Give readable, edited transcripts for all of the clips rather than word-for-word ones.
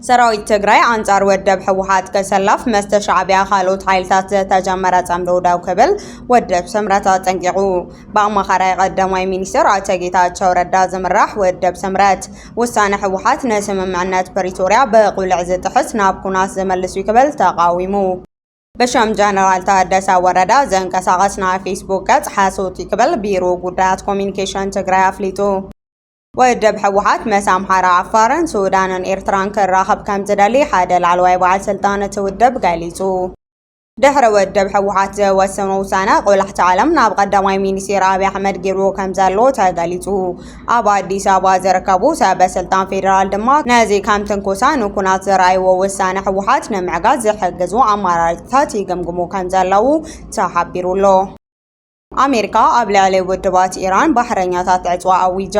ሰራዊት ትግራይ አንጻር ወደብ ህወሓት ከሰላፍ መስተሻዕቢያ ካልኦት ሓይልታት ዝተጀመረ ጸምዶ ዳው ክብል ወደብ ሰምረት አጠንቂቁ በአማኻራይ ቀዳማይ ሚኒስትር አቶ ጌታቸው ረዳ ዝምራሕ ወደብ ሰምረት ውሳነ ህወሓት ነስምምዕነት ፕሪቶሪያ በቁልዕ ዝጥሕስ ናብ ኩናት ዝመልሱ ክብል ተቃዊሙ በሻም ጀነራል ታደሰ ወረዳ ዘንቀሳቀስና ፌስቡክ ገጽ ሓሶት ክብል ቢሮ ጉዳያት ኮሚኒኬሽን ትግራይ አፍሊጡ ወደብ ህወሓት መስ አምሓራ አፋርን ሱዳንን ኤርትራን ክራኸብ ከም ዝደሊ ሓደ ላዕለዋይ በዓል ስልጣን ትውደብ ገሊጹ ድሕሪ ወደብ ህወሓት ዘወሰነ ውሳነ ቆላሕቲ ዓለም ናብ ቀዳማይ ሚኒስትር አብይ አሕመድ ጌሩ ከም ዘሎ ተገሊጹ ኣብ አዲስ አበባ ዝርከቡ ሰበስልጣን ፌደራል ድማ ነዚ ከም ትንኮሳ ንኩናት ዘርአይዎ ውሳነ ህወሓት ንምዕጋዝ ዝሕግዙ አማራጭታት ይግምግሙ ከም ዘለው ተሓቢሩሎ አሜሪካ ኣብ ልዕሊ ውድባት ኢራን ባሕረኛታት ዕፅዋ ኣዊጃ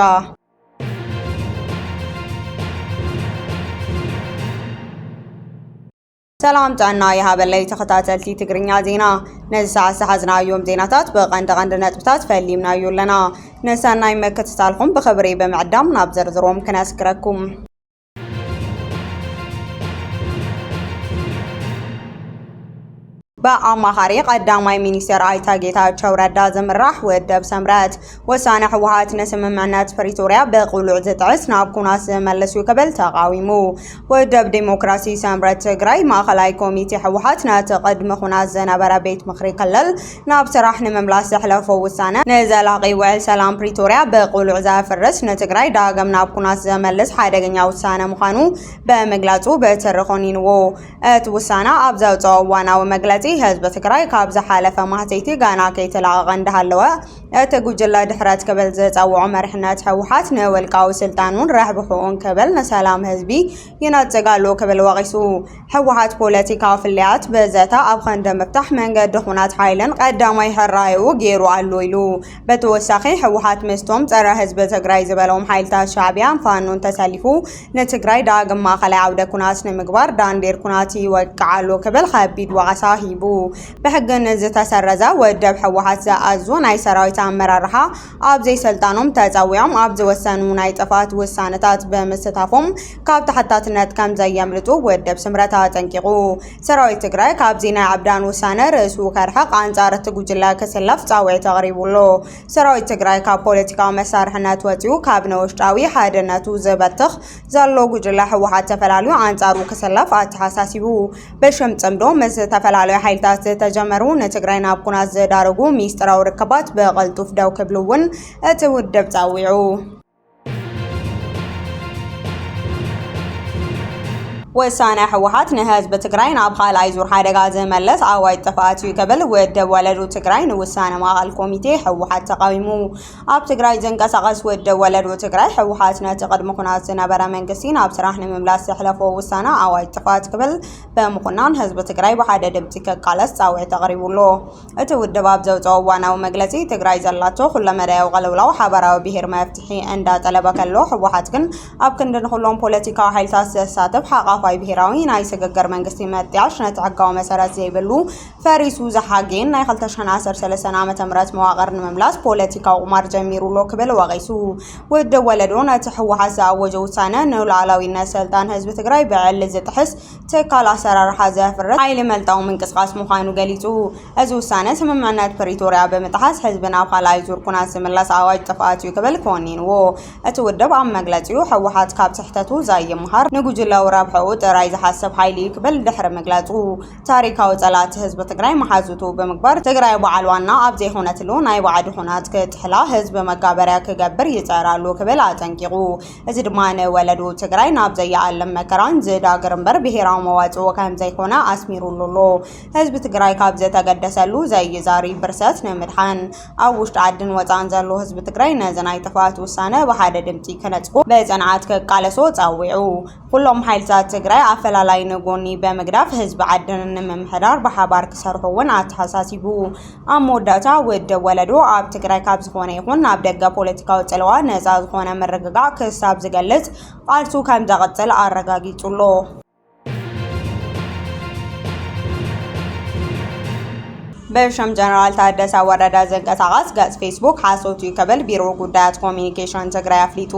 ሰላም ጣና የሃበላይ ተኸታተልቲ ትግርኛ ዜና ነዚ ሰዓት ዝሓዝናዮም ዜናታት በቀንድ ነጥብታት ፈሊምናዮለና ነሰናይ መከታተልኩም ብኽብሪ በመዕዳም ናብ ዝርዝሮም ክነስክረኩም በአማኻሪ ቀዳማይ ሚኒስትር አይታ ጌታቸው ረዳ ዝምራሕ ወደብ ሰምረት ወሳነ ህወሓት ነስምምዕነት ፕሪቶሪያ በቁልዕ ዝጥዕስ ናብ ኩናት ዝመልሱ ክብል ተቃዊሙ ወደብ ዲሞክራሲ ሰምረት ትግራይ ማእኸላይ ኮሚቴ ህወሓት ነቲ ቅድሚ ኩናት ዝነበረ ቤት ምክሪ ክልል ናብ ስራሕ ንምምላስ ዘሕለፎ ውሳነ ንዘላቂ ውዕል ሰላም ፕሪቶሪያ በቁልዕ ዘፍርስ ንትግራይ ዳግም ናብ ኩናት ዘመልስ ሓደገኛ ውሳነ ምዃኑ በመግለጹ በትርኾኒንዎ እቲ ውሳነ ኣብ ዘውፅኦ እዋናዊ መግለጺ ህዝብ ትግራይ ካብ ዝሓለፈ ማህተይቲ ጋና ከይተላቀቀ እንዳሃለወ እቲ ጉጅለ ድሕረት ክብል ዘፀውዖ መሪሕነት ህወሓት ንውልቃዊ ስልጣኑን ረህብሑን ክብል ንሰላም ህዝቢ ይነጽጋሉ ክብል ወቂሱ ህወሓት ፖለቲካ ፍልያት በዘታ ኣብ ክንዲ ምፍታሕ መንገዲ ኩናት ሓይልን ቀዳማይ ህራዩ ገይሩ ኣሎ ኢሉ በተወሳኺ ህወሓት ምስቶም ፀረ ህዝቢ ትግራይ ዝበሎም ሓይልታት ሻዕቢያን ፋኖን ተሰሊፉ ንትግራይ ዳግም ማእኸላይ ዓውደ ኩናት ንምግባር ዳንዴር ኩናት ይወቅዓሉ ክብል ከቢድ ወቀሳ ሂቡ በሕግን ዝተሰረዘ ወደብ ህወሓት ዘኣዙ ናይ ሰራዊት አመራርሓ ኣብ ዘይስልጣኖም ተፀዊዖም ኣብ ዝወሰኑ ናይ ጥፋት ውሳነታት በምስታፎም ካብ ተሓታትነት ከም ዘየምልጡ ወደብ ስምረት አጠንቂቁ ሰራዊት ትግራይ ካብዚ ናይ ዓብዳን ውሳነ ርእሱ ከርሕቕ አንጻር እቲ ጉጅለ ክስለፍ ፃውዒት ተቕሪቡሎ ሰራዊት ትግራይ ካብ ፖለቲካዊ መሳርሕነት ወፂኡ ካብ ንውሽጣዊ ሓድነቱ ዝበትኽ ዘሎ ጉጅለ ህወሓት ተፈላለዩ አንጻሩ ክስለፍ ኣተሓሳሲቡ በሽም ጽምዶ ምስ ተፈላለዩ ሓይልታት ዝተጀመሩ ንትግራይ ናብ ኩናት ዘዳረጉ ሚስጥራዊ ርክባት በቀልጡፍ ደው ክብሉውን እቲ ውድብ ፃዊዑ ወሳነ ህወሓት ንህዝቢ ትግራይ ናብ ካልኣይ ዙር ሓደጋ ዝመለስ ኣዋጅ ጥፍኣት እዩ ክብል ወደብ ወለዱ ትግራይ ንውሳነ ማእኸል ኮሚቴ ህወሓት ተቃዊሙ ኣብ ትግራይ ዝንቀሳቐስ ወደብ ወለዱ ትግራይ ህወሓት ነቲ ቅድሚ ኩናት ዝነበረ መንግስቲ ናብ ስራሕ ንምምላስ ዘሕለፎ ውሳነ ኣዋጅ ጥፍኣት ክብል ብምኹናን ህዝቢ ትግራይ ብሓደ ድምፂ ከቃለስ ፃውዒት ተቕሪቡሎ እቲ ውድብ ኣብ ዘውፅኦ እዋናዊ መግለፂ ትግራይ ዘላቶ ኩለመዳያዊ ቅልውላው ሓበራዊ ብሄር መፍትሒ እንዳጠለበ ከሎ ህወሓት ግን ኣብ ክንዲ ንኩሎም ፖለቲካዊ ሓይልታት ዘሳትፍ ሓቃፋ ብሄራዊ ናይ ስግግር መንግስቲ መጥያሽ ነቲ ሕጋዊ መሰረት ዘይብሉ ፈሪሱ ዝሓገን ናይ 2013 ዓመተ ምህረት መዋቕር ንምምላስ ፖለቲካዊ ቁማር ጀሚሩሎ ክብል ወቂሱ ወደብ ወለዶ ነቲ ህወሓት ዘኣወጀ ውሳነ ንሉዓላዊነት ስልጣን ህዝቢ ትግራይ ብዕሊ ዝጥሕስ ትካል ኣሰራርሓ ዘፍርስ ሓይሊ መልጣዊ ምንቅስቃስ ምዃኑ ገሊጹ እዚ ውሳነ ስምምዕነት ፕሪቶሪያ ብምጥሓስ ህዝቢ ናብ ካልኣይ ዙር ኩናት ዝምለስ ኣዋጅ ጥፍኣት እዩ ክብል ኮኒንዎ እቲ ውድብ ኣብ መግለፂኡ ህወሓት ካብ ስሕተቱ ዘይምሃር ንጉጅለ ረብሕኡ ጥራይ ዝሓስብ ሓይሊ ክብል ድሕሪ ምግላጹ ታሪካዊ ጸላት ህዝቢ ትግራይ መሓዙቱ ብምግባር ትግራይ በዓል ዋና ኣብ ዘይኮነትሉ ናይ ባዕዱ ኩናት ክትሕላ ህዝቢ መጋበርያ ክገብር ይፀራሉ ክብል አጠንቂቁ እዚ ድማ ንወለዱ ትግራይ ናብ ዘየኣለም መከራን ዝዳግር እምበር ብሄራዊ መዋጽኦ ከም ዘይኮነ ኣስሚሩሉ ህዝቢ ትግራይ ካብ ዝተገደሰሉ ዘይዛሪ ብርሰት ንምድሓን ኣብ ውሽጢ ዓድን ወፃን ዘሎ ህዝቢ ትግራይ ነዚ ናይ ጥፍኣት ውሳነ ብሓደ ድምፂ ክነጽጎ በጽንዓት ክቃለሶ ፃዊዑ ኩሎም ሓይልታት ትግራይ ኣፈላላይ ንጎኒ በመግዳፍ ህዝቢ ዓድን ንምምሕዳር ብሓባር ክሰርሑውን ኣተሓሳሲቡ ኣብ መወዳእታ ወደብ ወለዶ ኣብ ትግራይ ካብ ዝኾነ ይኹን ኣብ ደገ ፖለቲካዊ ጽልዋ ነፃ ዝኾነ ምርግጋዕ ክሳብ ዝገልጽ ቃልሱ ከም ዘቕጽል ኣረጋጊጹሎ በሽም ጀነራል ታደሰ ወረደ ዘንቀሳቀስ ገጽ ፌስቡክ ሓሶት እዩ ከብል ቢሮ ጉዳያት ኮሚኒኬሽን ትግራይ አፍሊጡ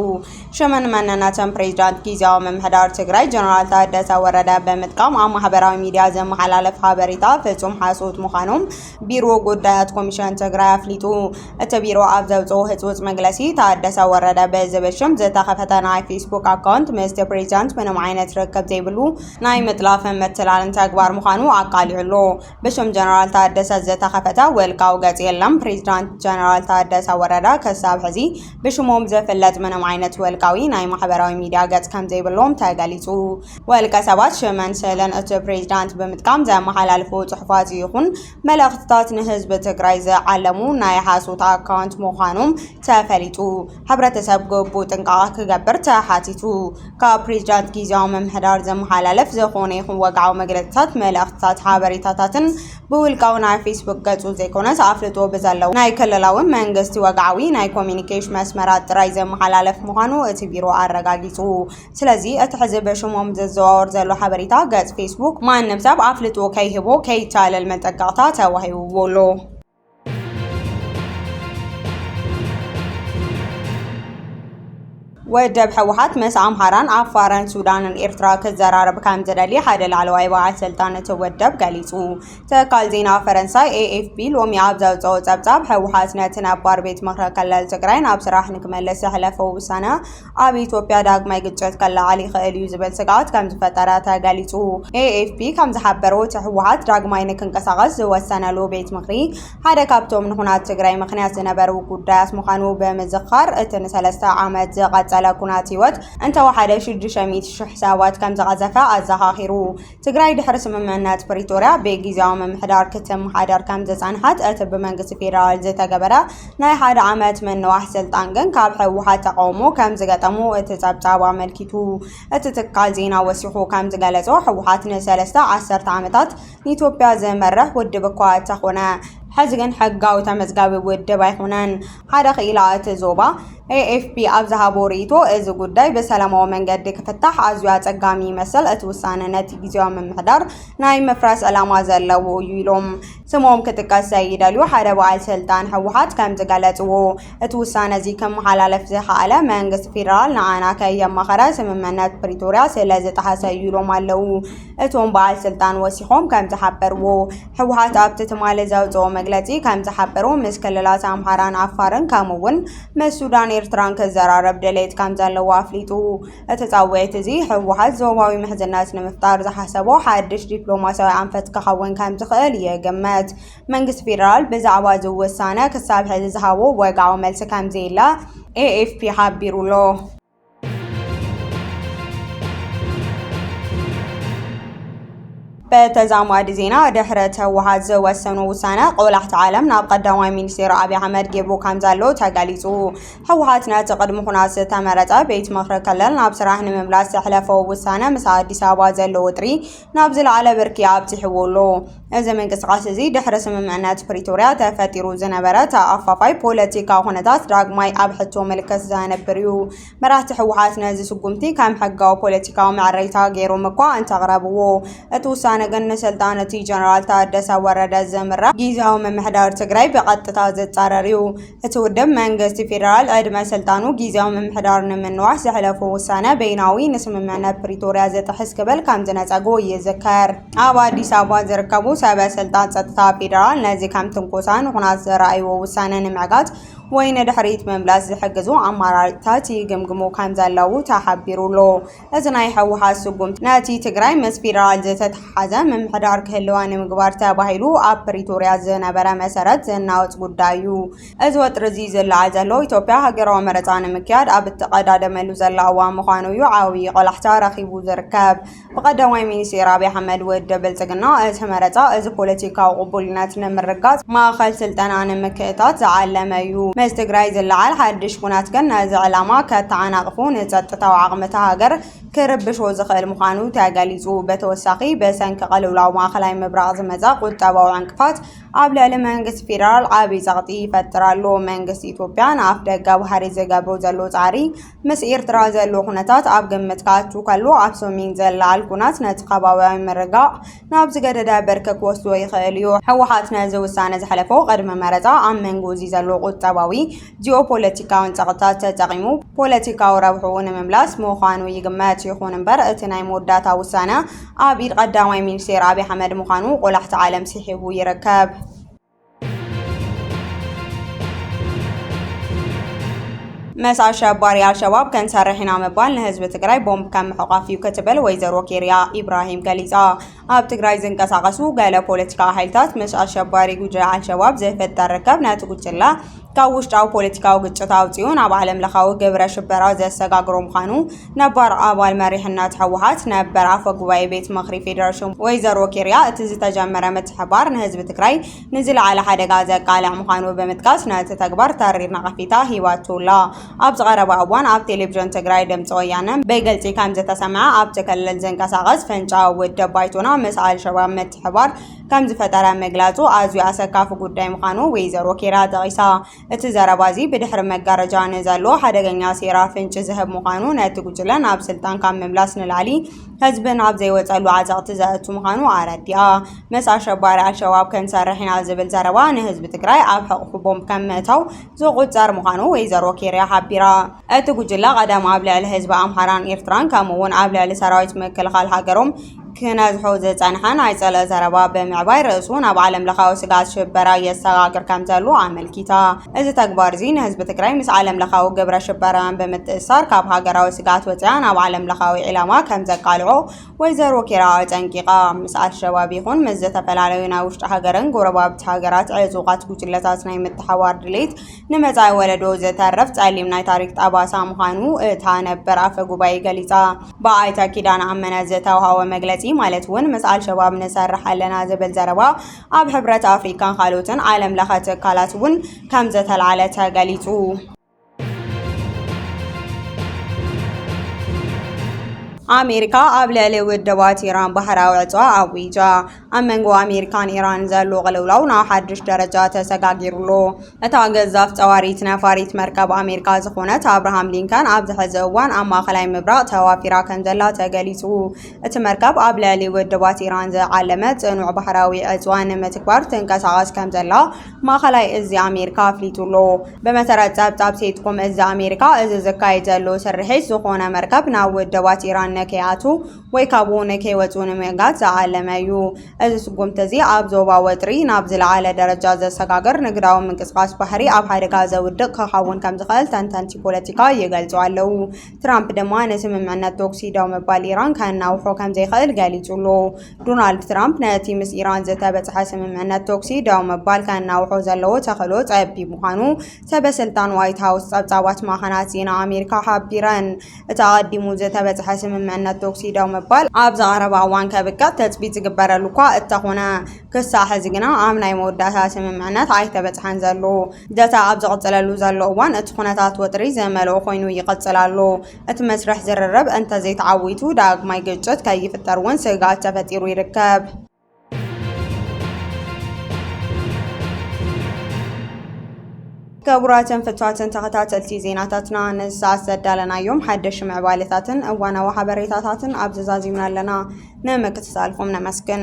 ሽምን መንነትን ፕሬዝዳንት ጊዜያዊ ምምሕዳር ትግራይ ጀነራል ታደሰ ወረደ በመጥቀም ኣብ ማሕበራዊ ሚድያ ዘመሓላለፍ ሓበሬታ ፍጹም ሓሶት ምዃኖም ቢሮ ጉዳያት ኮሚሽን ትግራይ አፍሊጡ እቲ ቢሮ ኣብ ዘውፅኦ ህፅውፅ መግለፂ ታደሰ ወረደ በዝብል ሽም ዝተኸፈተ ናይ ፌስቡክ አካውንት ምስ ፕሬዝዳንት ምንም ዓይነት ርክብ ዘይብሉ ናይ ምጥላፍን ምትላልን ተግባር ምዃኑ ኣቃሊዑሎ ብሽም ጀነራል ታደሰ ዝተኸፈተ ወልቃው ገጽ የለም ፕሬዝዳንት ጀነራል ታደሰ ወረደ ክሳብ ሕዚ ብሽሞም ዘፍለጥ ምንም ዓይነት ወልቃዊ ናይ ማሕበራዊ ሚድያ ገጽ ከም ዘይብሎም ተገሊጹ ወልቀ ሰባት ሽመን ስእልን እቲ ፕሬዝዳንት ብምጥቃም ዘመሓላልፉ ጽሑፋት ይኹን መልእኽትታት ንህዝቢ ትግራይ ዝዓለሙ ናይ ሓሶት አካውንት ምዃኖም ተፈሊጡ ሕብረተሰብ ግቡእ ጥንቃቐ ክገብር ተሓቲቱ ካብ ፕሬዝዳንት ጊዜያዊ ምምሕዳር ዘመሓላለፍ ዝኾነ ይኹን ወግዓዊ መግለፂታት መልእኽትታት ሓበሬታታትን ብውልቃዊ ናይ ፌስቡክ ገጹ ዘይኮነስ ኣፍልጦ ብዘለው ናይ ክልላውን መንግስቲ ወግዓዊ ናይ ኮሚኒኬሽን መስመራት ጥራይ ዘመሓላለፍ ምዃኑ እቲ ቢሮ ኣረጋጊጹ ስለዚ እቲ ሕዚ በሽሞም ዝዘዋወር ዘሎ ሓበሬታ ገጽ ፌስቡክ ማንም ሰብ ኣፍልጦ ከይህቦ ከይቻለል መጠንቀቕታ ተዋሂብዎሎ ወደብ ሕወሓት ምስ ኣምሓራን ኣፋርን ሱዳንን ኤርትራ ክዘራረብ ከም ዝደሊ ሓደ ላዕለዋይ በዓል ስልጣን እቲ ወደብ ገሊጹ ትካል ዜና ፈረንሳይ AFP ሎሚ ኣብ ዘውፅኦ ጸብጻብ ሕወሓት ነቲ ነባር ቤት ምክሪ ክልል ትግራይ ናብ ስራሕ ንክመለስ ዘሕለፈ ውሳነ ኣብ ኢትዮጵያ ዳግማይ ግጭት ከለዓል ይኽእል እዩ ዝብል ስጋት ከም ዝፈጠረ ተገሊጹ AFP ከም ዝሓበሮ እቲ ሕወሓት ዳግማይ ንክንቀሳቐስ ዝወሰነሉ ቤት ምክሪ ሓደ ካብቶም ንኹናት ትግራይ ምክንያት ዝነበሩ ጉዳያት ምዃኑ ብምዝኻር እቲ ንሰለስተ ዓመት ዝቐፀለ ኩናት ህይወት እንተወሓደ 600,000 ሰባት ከም ዝቐዘፈ ኣዘኻኺሩ ትግራይ ድሕሪ ስምምዕነት ፕሪቶርያ ብጊዜያዊ ምምሕዳር ክትመሓደር ከም ዝጸንሐት እቲ ብመንግስቲ ፌደራል ዝተገበረ ናይ ሓደ ዓመት ምንዋሕ ስልጣን ግን ካብ ሕወሓት ተቃውሞ ከም ዝገጠሙ እቲ ጸብጻብ ኣመልኪቱ እቲ ትካል ዜና ወሲኹ ከም ዝገለጾ ሕወሓት ንሰለስተ ዓሰርተ ዓመታት ንኢትዮጵያ ዝመርሕ ውድብ እኳ እንተኾነ ሕዚ ግን ሕጋዊ ተመዝጋቢ ውድብ ኣይኮነን ሓደ ኽኢላ እቲ ዞባ AFP ኣብ ዝሃቦ ርእይቶ እዚ ጉዳይ ብሰላማዊ መንገዲ ክፍታሕ ኣዝዩ ኣጸጋሚ ይመስል እቲ ውሳነ ነቲ ጊዜያዊ ምምሕዳር ናይ ምፍራስ ዕላማ ዘለዎ እዩ ኢሎም ስሞም ክጥቀስ ዘይደልዩ ሓደ በዓል ስልጣን ሕወሓት ከም ዝገለጽዎ እቲ ውሳነ እዚ ከመሓላለፍ ዝኸኣለ መንግስቲ ፌደራል ንዓና ከየማኸረ ስምምዕነት ፕሪቶርያ ስለ ዝጠሓሰ እዩ ኢሎም ኣለው እቶም በዓል ስልጣን ወሲኾም ከም ዝሓበርዎ ሕወሓት ኣብቲ ትማሊ ዘውፅኦ መግለጺ ከም ዝሓበሮ ምስ ክልላት ኣምሓራን ኣፋርን ከምኡውን ምስ ሱዳን ኤርትራን ክዘራረብ ድሌት ከም ዘለዎ ኣፍሊጡ እቲ ጻውዒት እዚ ሕወሓት ዞባዊ ምሕዝነት ንምፍጣር ዝሓሰቦ ሓድሽ ዲፕሎማስያዊ ኣንፈት ክኸውን ከም ዝኽእል ይግመት መንግስቲ ፌደራል ብዛዕባ እዚ ውሳነ ክሳብ ሕዚ ዝሃቦ ወግዓዊ መልሲ ከም ዘየለ AFP ሓቢሩሎ በተዛማዲ ዜና ድሕሪ ሕወሓት ዝወሰኑ ውሳነ ቆላሕቲ ዓለም ናብ ቀዳማይ ሚኒስትር ኣብይ ኣሕመድ ጌብሩ ከም ዘሎ ተገሊጹ ሕወሓት ነቲ ቅድሚ ኩናት ዝተመረጸ ቤት ምክሪ ክልል ናብ ስራሕ ንምምላስ ዘሕለፈ ውሳነ ምስ ኣዲስ ኣበባ ዘሎ ውጥሪ ናብ ዝለዓለ ብርኪ ኣብፂሕዎሎ እዚ ምንቅስቓስ እዚ ድሕሪ ስምምዕነት ፕሪቶርያ ተፈጢሩ ዝነበረ ተኣፋፋይ ፖለቲካ ኩነታት ዳግማይ ኣብ ሕቶ ምልክት ዘነብር እዩ መራሕቲ ሕወሓት ነዚ ስጉምቲ ከም ሕጋዊ ፖለቲካዊ ምዕረይታ ገይሮም እኳ እንተቕረብዎ እቲ ውሳነ ግን ንስልጣን እቲ ጀነራል ታደሰ ወረደ ዝምራሕ ጊዜያዊ ምምሕዳር ትግራይ ብቐጥታ ዝጻረር እዩ እቲ ውድብ መንግስቲ ፌደራል ዕድመ ስልጣኑ ጊዜያዊ ምምሕዳር ንምንዋሕ ዘሕለፈ ውሳነ በይናዊ ንስምምዕነት ፕሪቶርያ ዝጥሕስ ክብል ከም ዝነፀጎ ይዝከር ኣብ ኣዲስ ኣበባ ዝርከቡ ሰበስልጣን ጸጥታ ፌደራል ነዚ ከም ትንኮሳን ኩናት ዝረኣይዎ ውሳነ ንምዕጋት ወይ ንድሕሪት ምምላስ ዝሕግዙ ኣማራጭታት ይግምግሙ ከም ዘለው ተሓቢሩሎ እዚ ናይ ሕወሓት ስጉምቲ ነቲ ትግራይ ምስ ፌደራል ዝተተሓሓዘ ምምሕዳር ክህልዋ ንምግባር ተባሂሉ ኣብ ፕሪቶርያ ዝነበረ መሰረት ዝናወፅ ጉዳይ እዩ እዚ ወጥሪ እዚ ዝለዓል ዘሎ ኢትዮጵያ ሃገራዊ መረፃ ንምክያድ ኣብ እትቀዳደመሉ ዘላ እዋን ምዃኑ እዩ ዓብዪ ቆላሕታ ረኺቡ ዝርከብ ብቀዳማይ ሚኒስትር ኣብይ ኣሕመድ ውድብ ብልጽግና እቲ መረፃ እዚ ፖለቲካዊ ቅቡልነት ንምርጋፅ ማእኸል ስልጠና ንምክእታት ዝዓለመ እዩ مز تግራይ ዝለዓል ሓድሽ ኩናት ግን ነዚ ዕላማ ከተዓናቅፉ ንጸጥታው ዓቕምታ ሃገር ክርብሾ ዝኽእል ምዃኑ ተገሊጹ በተወሳኺ በሰንኪ ቅልውላው ማእኸላይ ምብራቕ ዝመጻ ቁጠባዊ ዕንቅፋት ኣብ ልዕሊ መንግስቲ ፌደራል ዓብዪ ጸቕጢ ይፈጥራሉ መንግስቲ ኢትዮጵያ ንኣፍ ደገ ባሕሪ ዝገብሮ ዘሎ ጻዕሪ ምስ ኤርትራ ዘሎ ኩነታት ኣብ ግምት ካቱ ከሎ ኣብ ሰሜን ዝለዓል ኩናት ነቲ ከባቢያዊ ምርግጋእ ናብ ዝገደደ ብርኪ ክወስዶ ይኽእል እዩ ሕወሓት ነዚ ውሳነ ዝሓለፎ ቅድሚ መረፃ ኣብ መንጎ እዚ ዘሎ ቁጠባዊ ጂኦፖለቲካውን ጸቕጥታት ተጠቒሙ ፖለቲካዊ ረብሕኡ ንምምላስ ምዃኑ ይግመት ይኹን እምበር እቲ ናይ መወዳእታ ውሳነ ኣብ ኢድ ቀዳማይ ሚኒስትር ኣብይ ኣሕመድ ምዃኑ ቆላሕቲ ዓለም ሲሒቡ ይርከብ مس أشباري الشباب كان سرحنا مبال لحزب تግራይ ቦምብ ከም ሕቋፊዩ ክትብል ወይዘሮ ኬርያ ኢብራሂም ገሊጻ ኣብ ትግራይ ዝንቀሳቐሱ ገለ ፖለቲካዊ ሓይልታት ምስ ኣሸባሪ ጉጅለ አልሸባብ ዝፍጠር ርከብ ነቲ ጉጅለ ካብ ውሽጣዊ ፖለቲካዊ ግጭት ኣውፂኡ ናብ ዓለም ለኻዊ ግብረ ሽበራ ዘሰጋግሮ ምዃኑ ነባር ኣባል መሪሕነት ሕወሓት ነበር ኣፈ ጉባኤ ቤት ምኽሪ ፌደሬሽን ወይዘሮ ኬርያ እቲ ዝተጀመረ ምትሕብባር ንህዝቢ ትግራይ ንዝለዓለ ሓደጋ ዘቃልዕ ምዃኑ ብምጥቃስ ነቲ ተግባር ተሪር ነቐፌታ ሂባቱላ ኣብ ዝቐረበ እዋን ኣብ ቴሌቪዥን ትግራይ ድምፂ ወያነ በግልፂ ከም ዝተሰምዐ ኣብቲ ክልል ዝንቀሳቐስ ፈንጫዊ ውድብ ባይቶና ምስ አልሸባብ ምትሕብባር ከም ዝፈጠረ ምግላጹ ኣዝዩ ኣሰካፊ ጉዳይ ምዃኑ ወይዘሮ ኬርያ ጠቒሳ እቲ ዘረባ እዚ ብድሕሪ መጋረጃ ንዘሎ ሓደገኛ ሴራ ፍንጭ ዝህብ ምዃኑ ነቲ ጉጅለ ናብ ስልጣን ካብ ምምላስ ንላዕሊ ህዝቢ ናብ ዘይወፀሉ ዓዘቕቲ ዘእቱ ምዃኑ ኣረዲኣ ምስ ኣሸባሪ አልሸባብ ክንሰርሕ ኢና ዝብል ዘረባ ንህዝቢ ትግራይ ኣብ ሕቑፉ ቦምብ ከም ምእታው ዝቑፀር ምዃኑ ወይዘሮ ኬርያ ሓቢራ እቲ ጉጅለ ቀደም ኣብ ልዕሊ ህዝቢ ኣምሓራን ኤርትራን ከምኡውን ኣብ ልዕሊ ሰራዊት ምክልኻል ሃገሮም ክነዝሖ ዝጸንሐ ናይ ጸለእ ዘረባ ብምዕባይ ርእሱ ናብ ዓለም ለኻዊ ስጋት ሽበራ የሰጋግር ከም ዘሎ ኣመልኪታ እዚ ተግባር እዚ ንህዝቢ ትግራይ ምስ ዓለም ለኻዊ ግብረ ሽበራን ብምትእሳር ካብ ሃገራዊ ስጋት ወፅያ ናብ ዓለም ለኻዊ ዕላማ ከም ዘቃልዖ ወይዘሮ ኬርያ ጠንቂቓ ምስ አልሸባብ ይኹን ምስ ዝተፈላለዩ ናይ ውሽጢ ሃገርን ጎረባብቲ ሃገራት ዕፁቃት ጉጅለታት ናይ ምትሕብባር ድሌት ንመጻኢ ወለዶ ዝተረፍ ጸሊም ናይ ታሪክ ጠባሳ ምዃኑ እታ ነበር ኣፈ ጉባኤ ገሊጻ ብኣይተ ኪዳነ ኣመነ ዝተውሃበ መግለጺ ማለት ውን ምስ አልሸባብ ንሰርሕ ኣለና ዝብል ዘረባ ኣብ ሕብረት ኣፍሪካን ካልኦትን ዓለም ለኸ ትካላት ውን ከም ዝተልዓለ ተገሊጹ ኣሜሪካ ኣብ ልዕሊ ውድባት ኢራን ባህራዊ ዕፅዋ ኣውጃ ኣብ መንጎ ኣሜሪካን ኢራን ዘሎ ቅልውላው ናብ ሓድሽ ደረጃ ተሰጋጊሩሎ እታ ገዛፍ ጸዋሪት ነፋሪት መርከብ ኣሜሪካ ዝኾነት ኣብርሃም ሊንከን ኣብ ዝሕዚ እዋን ኣብ ማእኸላይ ምብራቕ ተዋፊራ ከም ዘላ ተገሊጹ እቲ መርከብ ኣብ ልዕሊ ውድባት ኢራን ዝዓለመ ጽኑዕ ባህራዊ ዕፅዋ ንምትግባር ትንቀሳቐስ ከም ዘላ ማእኸላይ እዚ ኣሜሪካ ኣፍሊጡሎ ብመሰረት ጸብጻብ ሴትኮም እዚ ኣሜሪካ እዚ ዝካየድ ዘሎ ስርሒት ዝኾነ መርከብ ናብ ውድባት ኢራን ነከያቱ ወይ ካብኡ ነከይወፁ ንምእጋድ ዝዓለመ እዩ እዚ ስጉምቲ እዚ ኣብ ዞባ ወጥሪ ናብ ዝለዓለ ደረጃ ዘሰጋግር ንግዳዊ ምንቅስቃስ ባሕሪ ኣብ ሓደጋ ዘውድቕ ክኸውን ከም ዝኽእል ተንተንቲ ፖለቲካ ይገልጹ ኣለው ትራምፕ ድማ ንስምምዕነት ተኩሲ ደው ምባል ኢራን ከናውሖ ከም ዘይኽእል ገሊጹሎ ዶናልድ ትራምፕ ነቲ ምስ ኢራን ዝተበጽሐ ስምምዕነት ተኩሲ ደው ምባል ከናውሖ ዘለዎ ተኽእሎ ጸቢብ ምዃኑ ሰበስልጣን ዋይት ሃውስ ጸብጻባት ማዕኸናት ዜና ኣሜሪካ ሓቢረን እቲ ቀዲሙ ዝተበጽሐ ስምምዕነት ተኩሲ ደው ምባል ኣብ ዝቐረበ እዋን ከብቅዕ ተፅቢት ዝግበረሉ እኳ እተኾነ ክሳብ ሕዚ ግና ኣብ ናይ መወዳእታ ስምምዕነት ኣይተበጽሐን ዘሎ ደታ ኣብ ዝቕፅለሉ ዘሎ እዋን እቲ ኩነታት ወጥሪ ዘመልኦ ኮይኑ ይቕፅል ኣሎ እቲ መስርሕ ዝርርብ እንተዘይተዓዊቱ ዳግማይ ግጭት ከይፍጠር እውን ስጋት ተፈጢሩ ይርከብ كبراتن فتواتن تختاتلتي زيناتاتنا نساس زدالنايوم حدش معبالتاتن اوانا وحبريتاتاتن ابزازازي من لنا نمك تسالفهم نمسكن